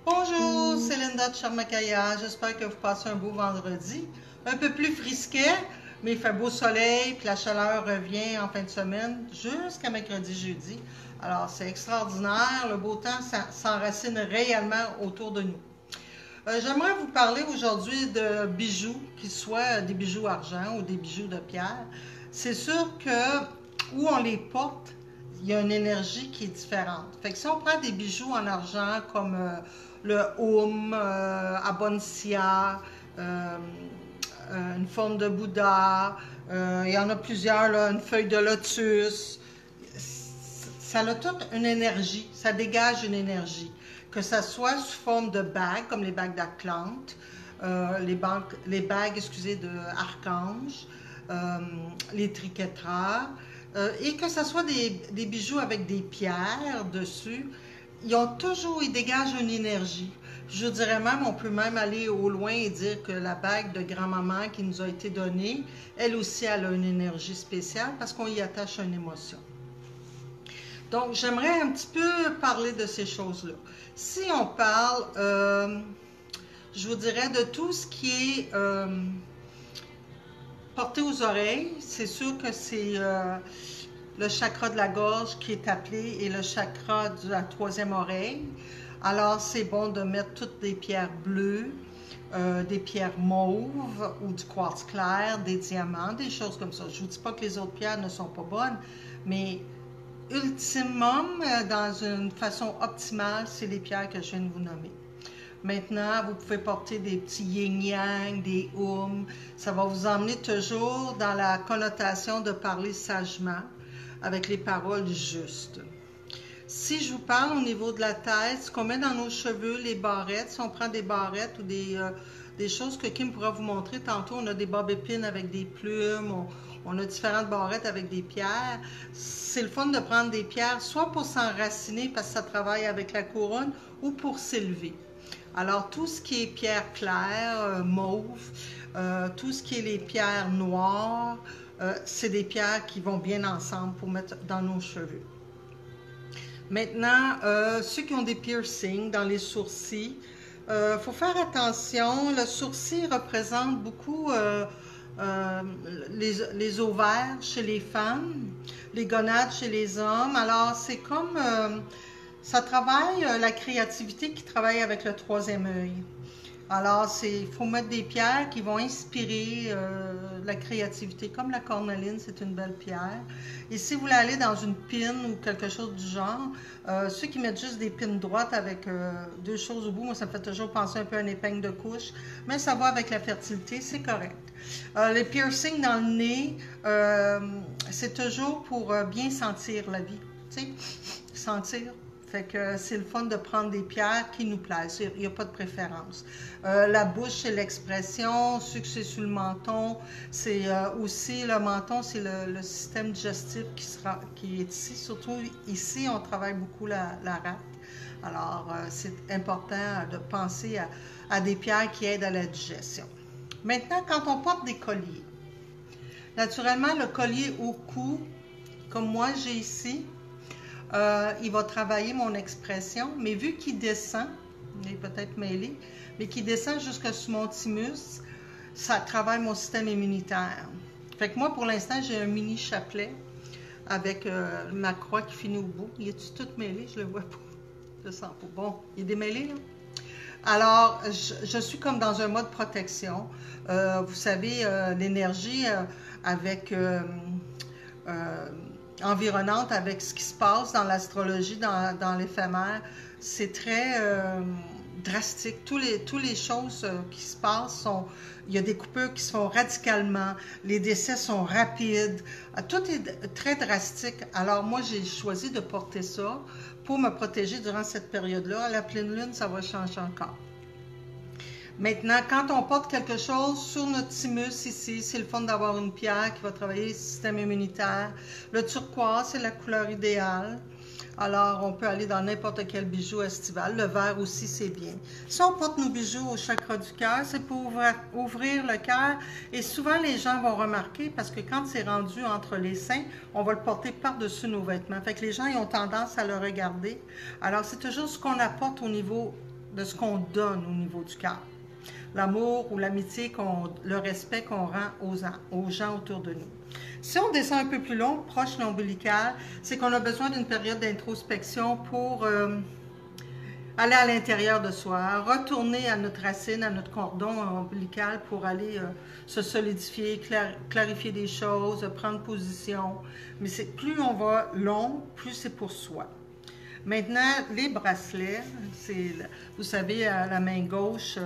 Bonjour, c'est Linda de Charmakaya. J'espère que vous passez un beau vendredi. Un peu plus frisquet, mais il fait beau soleil, puis la chaleur revient en fin de semaine jusqu'à mercredi, jeudi. Alors, c'est extraordinaire. Le beau temps s'enracine réellement autour de nous. J'aimerais vous parler aujourd'hui de bijoux, qu'ils soient des bijoux argent ou des bijoux de pierre. C'est sûr que où on les porte, il y a une énergie qui est différente. Fait que si on prend des bijoux en argent comme le Abonsia, une forme de Bouddha, il y en a plusieurs, là, une feuille de lotus, ça a toute une énergie, ça dégage une énergie. Que ça soit sous forme de bagues, comme les bagues d'Atlante, les bagues, excusez, de Archange, les triquetras, et que ce soit des bijoux avec des pierres dessus, ils dégagent une énergie. Je dirais même, on peut même aller au loin et dire que la bague de grand-maman qui nous a été donnée, elle aussi, elle a une énergie spéciale parce qu'on y attache une émotion. Donc, j'aimerais un petit peu parler de ces choses-là. Si on parle, je vous dirais, de tout ce qui est porté aux oreilles, c'est sûr que c'est le chakra de la gorge qui est appelé et le chakra de la troisième oreille. Alors, c'est bon de mettre toutes des pierres bleues, des pierres mauves ou du quartz clair, des diamants, des choses comme ça. Je ne vous dis pas que les autres pierres ne sont pas bonnes, mais ultimum, dans une façon optimale, c'est les pierres que je viens de vous nommer. Maintenant, vous pouvez porter des petits yin-yang, des ça va vous emmener toujours dans la connotation de parler sagement, avec les paroles justes. Si je vous parle au niveau de la tête, ce qu'on met dans nos cheveux, les barrettes, si on prend des barrettes ou des choses que Kim pourra vous montrer tantôt, on a des bobépines avec des plumes, on a différentes barrettes avec des pierres. C'est le fun de prendre des pierres, soit pour s'enraciner parce que ça travaille avec la couronne, ou pour s'élever. Alors, tout ce qui est pierre claire, mauve, tout ce qui est les pierres noires, c'est des pierres qui vont bien ensemble pour mettre dans nos cheveux. Maintenant, ceux qui ont des piercings dans les sourcils, faut faire attention. Le sourcil représente beaucoup les ovaires chez les femmes, les gonades chez les hommes. Alors, c'est comme... ça travaille la créativité qui travaille avec le troisième œil. Alors, il faut mettre des pierres qui vont inspirer la créativité, comme la cornaline, c'est une belle pierre. Et si vous voulez aller dans une pine ou quelque chose du genre, ceux qui mettent juste des pines droites avec deux choses au bout, moi ça me fait toujours penser un peu à une épingle de couche, mais ça va avec la fertilité, c'est correct. Les piercings dans le nez, c'est toujours pour bien sentir la vie, tu sais, sentir. Fait que c'est le fun de prendre des pierres qui nous plaisent. Il n'y a pas de préférence. La bouche, c'est l'expression. Ceux que c'est sur le menton, c'est aussi le menton, c'est le système digestif qui est ici. Surtout ici, on travaille beaucoup la rate. Alors, c'est important de penser à des pierres qui aident à la digestion. Maintenant, quand on porte des colliers, naturellement, le collier au cou, comme moi j'ai ici, il va travailler mon expression, mais vu qu'il descend, il est peut-être mêlé, mais qu'il descend jusque sous mon thymus, ça travaille mon système immunitaire. Fait que moi, pour l'instant, j'ai un mini chapelet avec ma croix qui finit au bout. Il est-tu tout mêlé? Je le vois pas. Je le sens pas. Bon, il est démêlé, là? Alors, je suis comme dans un mode protection. Vous savez, l'énergie avec... environnante avec ce qui se passe dans l'astrologie, dans l'éphémère, c'est très drastique. Toutes les choses qui se passent, il y a des coupures qui se font radicalement, les décès sont rapides, tout est très drastique. Alors moi, j'ai choisi de porter ça pour me protéger durant cette période-là. À la pleine lune, ça va changer encore. Maintenant, quand on porte quelque chose sur notre thymus ici, c'est le fun d'avoir une pierre qui va travailler le système immunitaire. Le turquoise, c'est la couleur idéale. Alors, on peut aller dans n'importe quel bijou estival. Le vert aussi, c'est bien. Si on porte nos bijoux au chakra du cœur, c'est pour ouvrir le cœur. Et souvent, les gens vont remarquer, parce que quand c'est rendu entre les seins, on va le porter par-dessus nos vêtements. Fait que les gens, ils ont tendance à le regarder. Alors, c'est toujours ce qu'on apporte au niveau de ce qu'on donne au niveau du cœur. L'amour ou l'amitié, le respect qu'on rend aux gens autour de nous. Si on descend un peu plus long, proche de l'ombilical, c'est qu'on a besoin d'une période d'introspection pour aller à l'intérieur de soi, retourner à notre racine, à notre cordon ombilical pour aller se solidifier, clarifier des choses, prendre position. Mais plus on va long, plus c'est pour soi. Maintenant, les bracelets, vous savez, à la main gauche,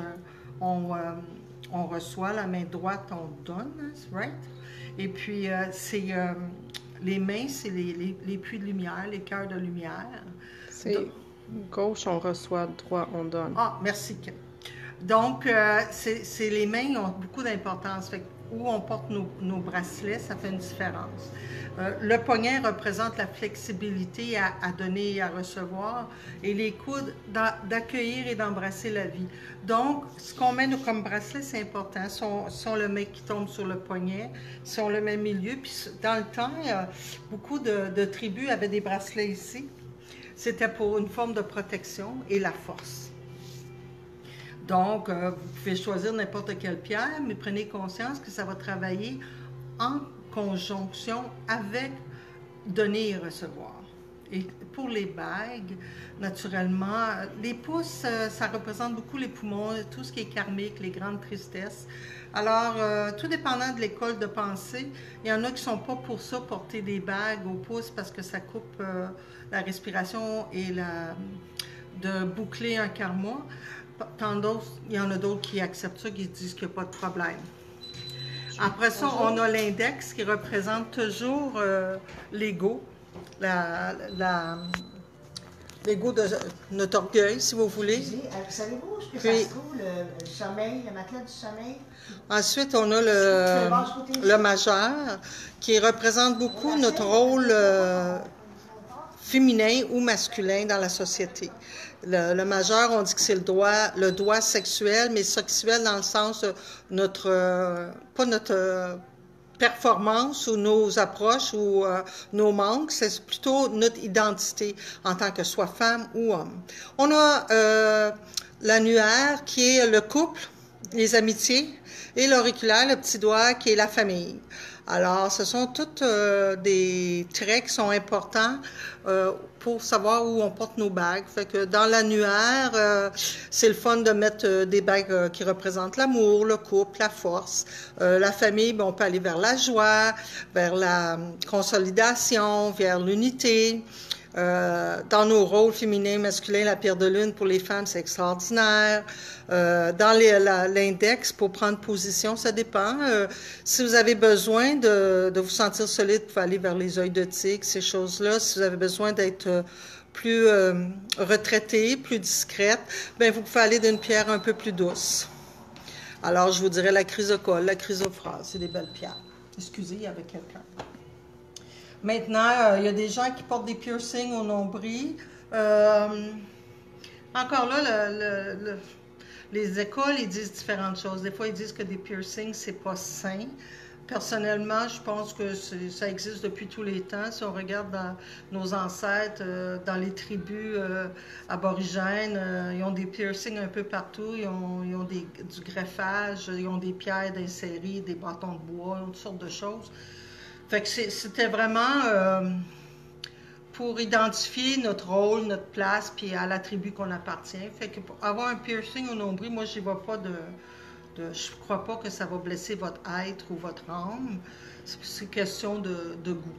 on reçoit, la main droite, on donne, right? Et puis, les mains, c'est les puits de lumière, les cœurs de lumière. C'est gauche, on reçoit, droit, on donne. Ah, merci. Donc, les mains ont beaucoup d'importance. Où on porte nos bracelets, ça fait une différence. Le poignet représente la flexibilité à donner et à recevoir, et les coudes d'accueillir et d'embrasser la vie. Donc, ce qu'on met comme bracelet, c'est important. Si on le met qui tombe sur le poignet, si on le met au milieu, puis dans le temps, beaucoup de tribus avaient des bracelets ici. C'était pour une forme de protection et la force. Donc, vous pouvez choisir n'importe quelle pierre, mais prenez conscience que ça va travailler en conjonction avec donner et recevoir. Et pour les bagues, naturellement, les pouces, ça représente beaucoup les poumons, tout ce qui est karmique, les grandes tristesses. Alors, tout dépendant de l'école de pensée, il y en a qui ne sont pas pour ça, porter des bagues au pouce parce que ça coupe la respiration et de boucler un karma. Tant d'autres, il y en a d'autres qui acceptent ça, qui disent qu'il n'y a pas de problème. Après ça, on a l'index qui représente toujours l'ego, l'ego de notre orgueil, si vous voulez. Savez-vous ce que ça se trouve, le sommeil, le matelas du sommeil? Ensuite, on a le majeur, qui représente beaucoup notre rôle féminin ou masculin dans la société. Le majeur, on dit que c'est le doigt sexuel, mais sexuel dans le sens pas notre performance ou nos approches ou nos manques, c'est plutôt notre identité en tant que soit femme ou homme. On a l'annulaire qui est le couple, les amitiés, et l'auriculaire, le petit doigt, qui est la famille. Alors, ce sont tous des traits qui sont importants pour savoir où on porte nos bagues. Fait que dans l'annuaire, c'est le fun de mettre des bagues qui représentent l'amour, le couple, la force. La famille, on peut aller vers la joie, vers la consolidation, vers l'unité. Dans nos rôles féminins, masculins, la pierre de lune pour les femmes, c'est extraordinaire. Dans l'index, pour prendre position, ça dépend. Si vous avez besoin de vous sentir solide, vous pouvez aller vers les œils de tigre, ces choses-là. Si vous avez besoin d'être plus retraitée, plus discrète, bien, vous pouvez aller d'une pierre un peu plus douce. Alors, je vous dirais la chrysocole, la chrysophrase, c'est des belles pierres. Excusez, il y avait quelqu'un. Maintenant, il y a des gens qui portent des piercings au nombril. Encore là, les écoles, ils disent différentes choses. Des fois, ils disent que des piercings, c'est pas sain. Personnellement, je pense que ça existe depuis tous les temps. Si on regarde dans nos ancêtres, dans les tribus aborigènes, ils ont des piercings un peu partout. Ils ont du greffage, ils ont des pierres d'inséries, des bâtons de bois, toutes sortes de choses. Fait que c'était vraiment pour identifier notre rôle, notre place, puis à la tribu qu'on appartient. Fait que pour avoir un piercing au nombril, moi, je vois pas je crois pas que ça va blesser votre être ou votre âme. C'est question de goût.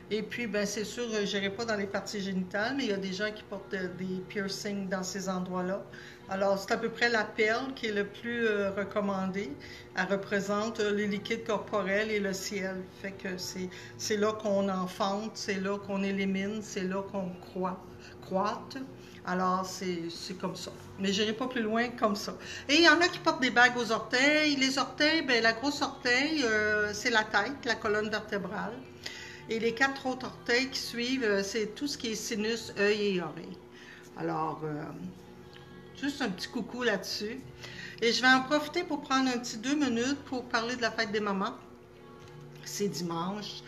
Et puis, ben c'est sûr, je n'irai pas dans les parties génitales, mais il y a des gens qui portent des piercings dans ces endroits-là. Alors, c'est à peu près la perle qui est le plus recommandée. Elle représente les liquides corporels et le ciel. Fait que c'est là qu'on enfante, c'est là qu'on élimine, c'est là qu'on croîte. Alors, c'est comme ça. Mais je n'irai pas plus loin comme ça. Et il y en a qui portent des bagues aux orteils. Les orteils, ben la grosse orteil, c'est la tête, la colonne vertébrale. Et les 4 autres orteils qui suivent, c'est tout ce qui est sinus, œil et oreille. Alors, juste un petit coucou là-dessus. Et je vais en profiter pour prendre un petit 2 minutes pour parler de la fête des mamans. C'est dimanche.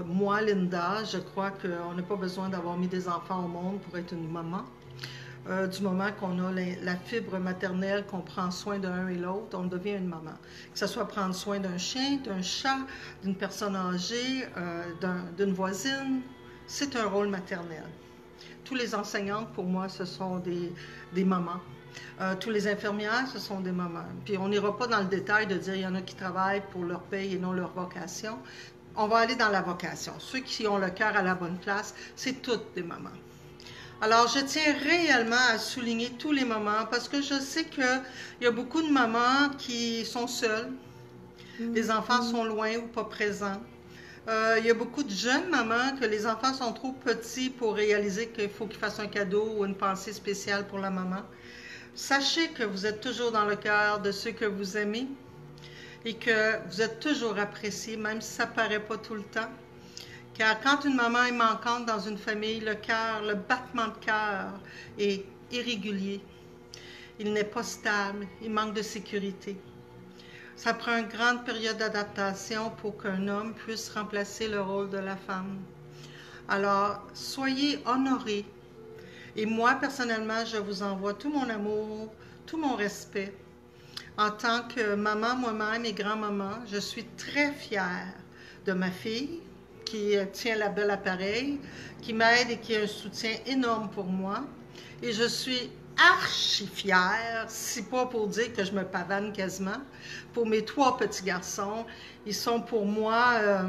Moi, Linda, je crois qu'on n'a pas besoin d'avoir mis des enfants au monde pour être une maman. du moment qu'on a la fibre maternelle, qu'on prend soin d'un et l'autre, on devient une maman. Que ce soit prendre soin d'un chien, d'un chat, d'une personne âgée, d'une voisine, c'est un rôle maternel. Tous les enseignantes, pour moi, ce sont des mamans. Tous les infirmières, ce sont des mamans. Puis on n'ira pas dans le détail de dire qu'il y en a qui travaillent pour leur paye et non leur vocation. On va aller dans la vocation. Ceux qui ont le cœur à la bonne place, c'est toutes des mamans. Alors, je tiens réellement à souligner tous les mamans parce que je sais qu'il y a beaucoup de mamans qui sont seules. Les enfants sont loin ou pas présents. Il y a beaucoup de jeunes mamans que les enfants sont trop petits pour réaliser qu'il faut qu'ils fassent un cadeau ou une pensée spéciale pour la maman. Sachez que vous êtes toujours dans le cœur de ceux que vous aimez et que vous êtes toujours appréciés, même si ça ne paraît pas tout le temps. Car quand une maman est manquante dans une famille, le cœur, le battement de cœur est irrégulier. Il n'est pas stable, il manque de sécurité. Ça prend une grande période d'adaptation pour qu'un homme puisse remplacer le rôle de la femme. Alors, soyez honorés. Et moi, personnellement, je vous envoie tout mon amour, tout mon respect. En tant que maman moi-même et grand-maman, je suis très fière de ma fille qui tient la belle appareil, qui m'aide et qui est un soutien énorme pour moi. Et je suis archi fière, si pas pour dire que je me pavane quasiment, pour mes 3 petits garçons. Ils sont pour moi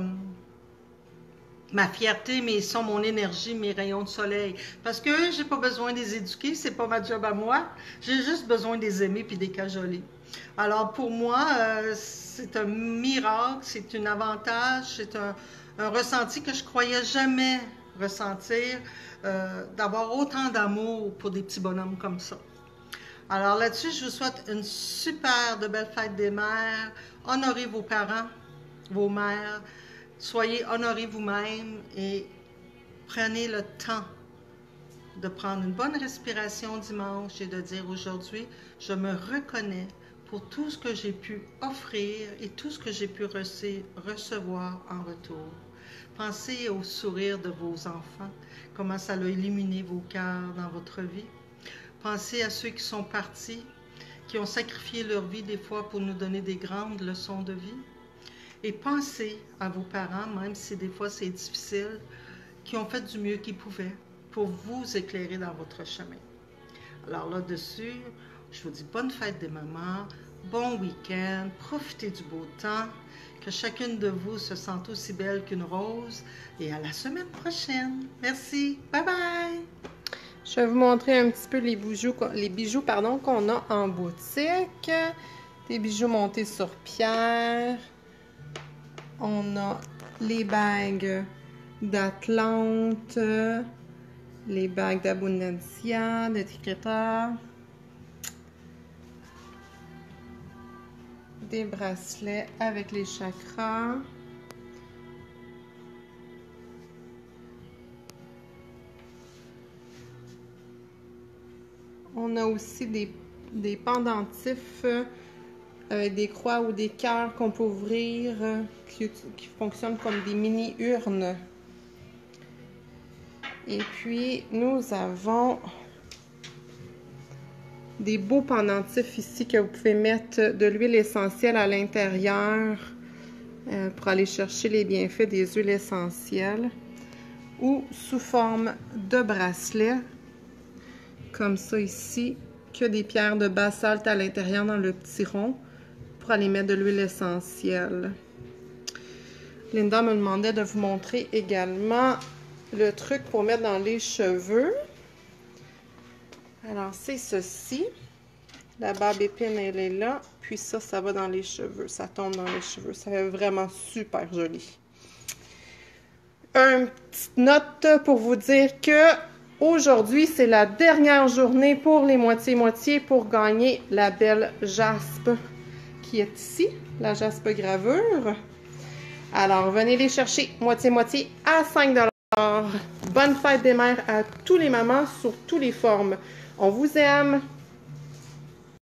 ma fierté, mais ils sont mon énergie, mes rayons de soleil. Parce que j'ai pas besoin de les éduquer, c'est pas ma job à moi. J'ai juste besoin de les aimer puis de les cajoler. Alors pour moi, c'est un miracle, c'est un avantage, c'est un ressenti que je croyais jamais ressentir, d'avoir autant d'amour pour des petits bonhommes comme ça. Alors là-dessus, je vous souhaite une super de belle fête des mères. Honorez vos parents, vos mères. Soyez honorés vous-même et prenez le temps de prendre une bonne respiration dimanche et de dire aujourd'hui, je me reconnais pour tout ce que j'ai pu offrir et tout ce que j'ai pu recevoir en retour. Pensez au sourire de vos enfants, comment ça a illuminé vos cœurs dans votre vie. Pensez à ceux qui sont partis, qui ont sacrifié leur vie des fois pour nous donner des grandes leçons de vie. Et pensez à vos parents, même si des fois c'est difficile, qui ont fait du mieux qu'ils pouvaient pour vous éclairer dans votre chemin. Alors là-dessus, je vous dis bonne fête des mamans, bon week-end, profitez du beau temps, que chacune de vous se sente aussi belle qu'une rose et à la semaine prochaine. Merci, bye bye! Je vais vous montrer un petit peu les bijoux qu'on a en boutique. Des bijoux montés sur pierre. On a les bagues d'Atlante, les bagues d'Abundancia, d'étiqueteur, des bracelets avec les chakras, on a aussi des pendentifs avec des croix ou des cœurs qu'on peut ouvrir, qui fonctionnent comme des mini-urnes. Et puis, nous avons des beaux pendentifs ici que vous pouvez mettre de l'huile essentielle à l'intérieur pour aller chercher les bienfaits des huiles essentielles, ou sous forme de bracelet, comme ça ici, que des pierres de basalte à l'intérieur dans le petit rond, pour aller mettre de l'huile essentielle. Linda me demandait de vous montrer également le truc pour mettre dans les cheveux. Alors, c'est ceci. La barbe épine, elle est là. Puis ça va dans les cheveux. Ça tombe dans les cheveux. Ça fait vraiment super joli. Une petite note pour vous dire que aujourd'hui, c'est la dernière journée pour les moitiés-moitiés pour gagner la belle jaspe qui est ici, la jaspe gravure. Alors, venez les chercher moitié-moitié à 5 $. Bonne fête des mères à tous les mamans sur toutes les formes. On vous aime!